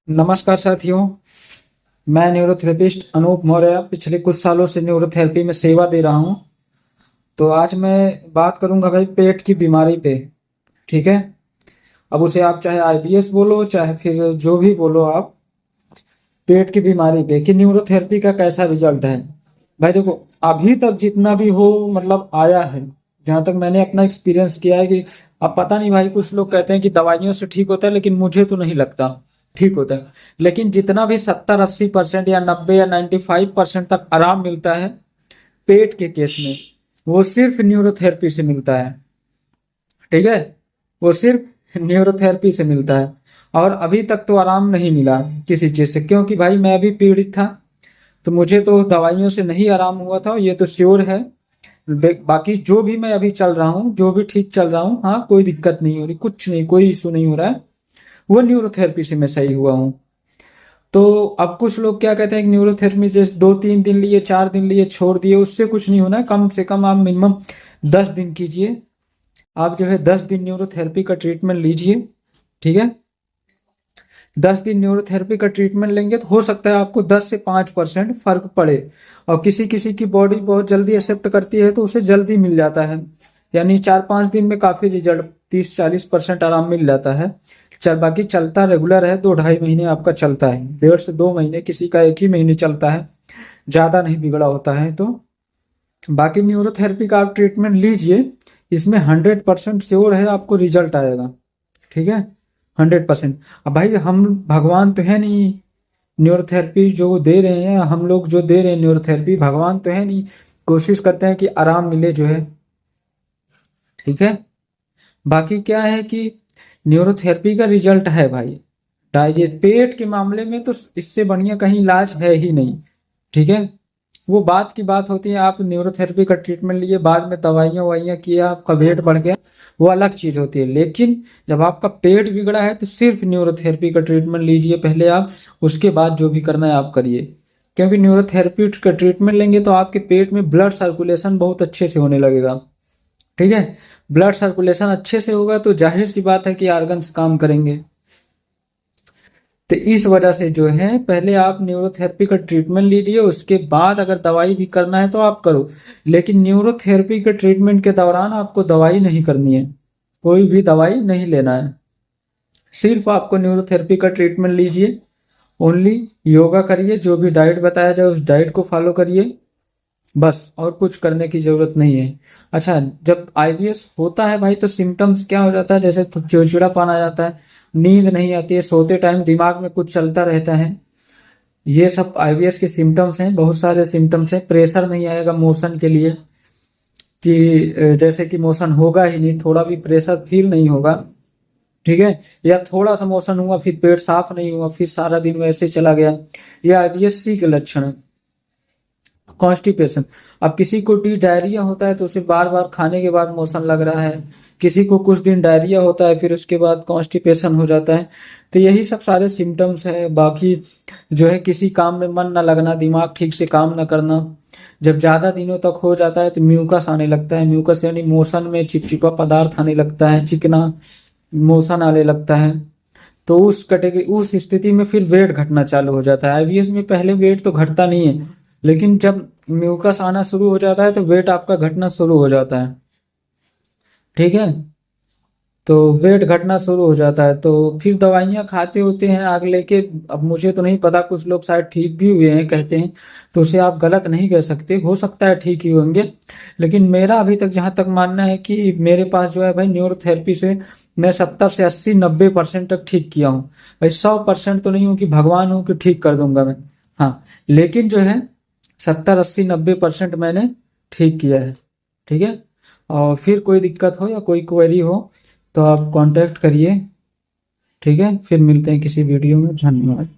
नमस्कार साथियों। मैं न्यूरोथेरेपिस्ट अनूप मौर्य पिछले कुछ सालों से न्यूरोथेरेपी में सेवा दे रहा हूं। तो आज मैं बात करूंगा भाई पेट की बीमारी पे। ठीक है। अब उसे आप चाहे आईबीएस बोलो चाहे फिर जो भी बोलो आप, पेट की बीमारी पे कि न्यूरोथेरेपी का कैसा रिजल्ट है। भाई देखो, अभी तक जितना भी हो मतलब आया है, जहां तक मैंने अपना एक्सपीरियंस किया है कि अब पता नहीं भाई, कुछ लोग कहते हैं कि दवाइयों से ठीक होता है, लेकिन मुझे तो नहीं लगता ठीक होता है। लेकिन जितना भी 70-80% या 90 या 95% तक आराम मिलता है पेट के केस में, वो सिर्फ न्यूरोथेरेपी से मिलता है। ठीक है। वो सिर्फ न्यूरोथेरेपी से मिलता है। और अभी तक तो आराम नहीं मिला किसी चीज से, क्योंकि भाई मैं भी पीड़ित था। तो मुझे तो दवाइयों से नहीं आराम हुआ था, ये तो श्योर है। बाकी जो भी मैं अभी चल रहा हूँ, जो भी ठीक चल रहा हूँ, हाँ कोई दिक्कत नहीं हो रही, कुछ नहीं, कोई इशू नहीं हो रहा है। वो न्यूरोथेरेपी से मैं सही हुआ हूँ। तो अब कुछ लोग क्या कहते हैं कि न्यूरोथेरेपी जैसे 2-3 दिन लिए, 4 दिन लिए, छोड़ दिए, उससे कुछ नहीं होना है। कम से कम आप मिनिमम 10 दिन कीजिए। आप जो है 10 दिन न्यूरोथेरेपी का ट्रीटमेंट लीजिए। ठीक है। 10 दिन न्यूरोथेरेपी का ट्रीटमेंट लेंगे तो हो सकता है आपको 10 से 5% फर्क पड़े। और किसी किसी की बॉडी बहुत जल्दी एक्सेप्ट करती है तो उसे जल्दी मिल जाता है। यानी 4-5 दिन में काफी रिजल्ट, 30-40% आराम मिल जाता है। चल बाकी चलता रेगुलर है, 2-2.5 महीने आपका चलता है, 1.5 से 2 महीने, किसी का एक ही महीने चलता है, ज्यादा नहीं बिगड़ा होता है। तो बाकी न्यूरोथेरेपी का आप ट्रीटमेंट लीजिए, इसमें 100% श्योर है आपको रिजल्ट आएगा। ठीक है। 100%। अब भाई हम भगवान तो है नहीं, न्यूरोथेरेपी जो दे रहे हैं, हम लोग जो दे रहे हैं न्यूरोथेरेपी, भगवान तो है नहीं। कोशिश करते हैं कि आराम मिले जो है। ठीक है। बाकी क्या है कि न्यूरोथेरेपी का रिजल्ट है भाई, डाइजेस्ट पेट के मामले में तो इससे बढ़िया कहीं इलाज है ही नहीं। ठीक है। वो बात की बात होती है, आप न्यूरोथेरेपी का ट्रीटमेंट लिए, बाद में दवाइयाँ वाइयाँ किया, आपका वेट बढ़ गया, वो अलग चीज होती है। लेकिन जब आपका पेट बिगड़ा है तो सिर्फ न्यूरोथेरेपी का ट्रीटमेंट लीजिए पहले आप, उसके बाद जो भी करना है आप करिए। क्योंकि न्यूरोथेरेपी का ट्रीटमेंट लेंगे तो आपके पेट में ब्लड सर्कुलेशन बहुत अच्छे से होने लगेगा। ठीक है। ब्लड सर्कुलेशन अच्छे से होगा तो जाहिर सी बात है कि ऑर्गन्स काम करेंगे। तो इस वजह से जो है पहले आप न्यूरोथेरेपी का ट्रीटमेंट लीजिए, उसके बाद अगर दवाई भी करना है तो आप करो। लेकिन न्यूरोथेरेपी के ट्रीटमेंट के दौरान आपको दवाई नहीं करनी है, कोई भी दवाई नहीं लेना है। सिर्फ आपको न्यूरोथेरेपी का ट्रीटमेंट लीजिए, ओनली योगा करिए, जो भी डाइट बताया जाए उस डाइट को फॉलो करिए, बस और कुछ करने की जरूरत नहीं है। अच्छा, जब आईबीएस होता है भाई तो सिम्टम्स क्या हो जाता है, जैसे चिड़चिड़ापन आ जाता है, नींद नहीं आती है, सोते टाइम दिमाग में कुछ चलता रहता है। ये सब आईबीएस के सिम्टम्स हैं, बहुत सारे सिम्टम्स हैं। प्रेशर नहीं आएगा मोशन के लिए, कि जैसे कि मोशन होगा ही नहीं, थोड़ा भी प्रेशर फील नहीं होगा। ठीक है। या थोड़ा सा मोशन हुआ फिर पेट साफ नहीं हुआ, फिर सारा दिन वैसे चला गया, ये आईबीएस के लक्षण है। कॉन्स्टिपेशन, अब किसी को डायरिया होता है तो उसे बार बार खाने के बाद मोशन लग रहा है, किसी को कुछ दिन डायरिया होता है फिर उसके बाद कॉन्स्टिपेशन हो जाता है। तो यही सब सारे सिम्टम्स है। बाकी जो है किसी काम में मन ना लगना, दिमाग ठीक से काम ना करना, जब ज्यादा दिनों तक हो जाता है तो म्यूकस आने लगता है। म्यूकस यानी मोशन में चिपचिपा पदार्थ आने लगता है, चिकना मोशन आने लगता है। तो उस कैटेगरी, उस स्थिति में फिर वेट घटना चालू हो जाता है। आईबीएस में पहले वेट तो घटता नहीं है, लेकिन जब म्यूकस आना शुरू हो जाता है तो वेट आपका घटना शुरू हो जाता है। ठीक है। तो वेट घटना शुरू हो जाता है तो फिर दवाइयाँ खाते होते हैं आग लेके। अब मुझे तो नहीं पता, कुछ लोग शायद ठीक भी हुए हैं कहते हैं, तो उसे आप गलत नहीं कह सकते, हो सकता है ठीक ही होंगे। लेकिन मेरा अभी तक जहाँ तक मानना है कि मेरे पास जो है भाई न्यूरोथेरेपी से मैं 70 से 80-90% तक ठीक किया हूँ। भाई 100% तो नहीं हूँ कि भगवान हूँ कि ठीक कर दूंगा मैं, हाँ, लेकिन जो है 70-80-90% मैंने ठीक किया है। ठीक है। और फिर कोई दिक्कत हो या कोई क्वेरी हो तो आप कांटेक्ट करिए। ठीक है। फिर मिलते हैं किसी वीडियो में। धन्यवाद।